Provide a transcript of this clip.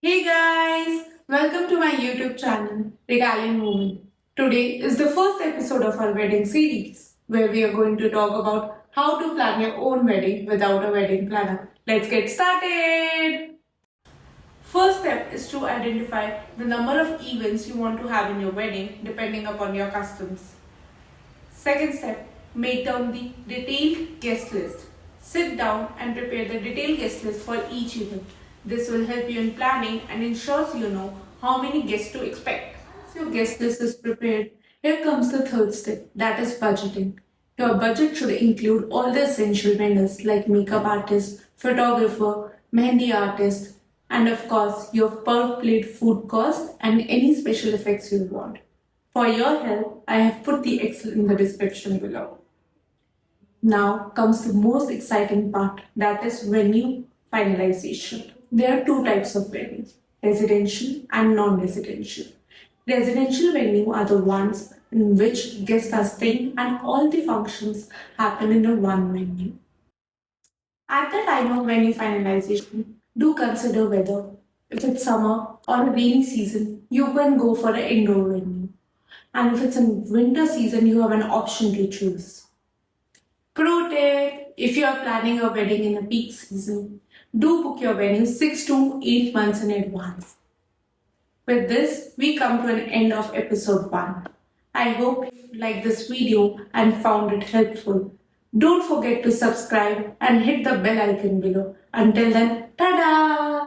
Hey guys, welcome to my YouTube channel, Regalian Woman. Today is the first episode of our wedding series where we are going to talk about how to plan your own wedding without a wedding planner. Let's get started! First step is to identify the number of events you want to have in your wedding depending upon your customs. Second step, make down the detailed guest list. Sit down and prepare the detailed guest list for each event. This will help you in planning and ensures you know how many guests to expect. Once your guest list is prepared, here comes the third step, that is budgeting. Your budget should include all the essential vendors like makeup artist, photographer, mehendi artist, and of course your per plate food cost and any special effects you want. For your help, I have put the Excel in the description below. Now comes the most exciting part, that is venue finalization. There are two types of venues, residential and non-residential. Residential venue are the ones in which guests are staying and all the functions happen in a one venue. At the time of venue finalization, do consider whether if it's summer or a rainy season, you can go for an indoor venue. And if it's in winter season, you have an option to choose. Pro tip, if you are planning a wedding in a peak season, do book your venue 6 to 8 months in advance. With this, we come to an end of episode 1. I hope you liked this video and found it helpful. Don't forget to subscribe and hit the bell icon below. Until then, tada!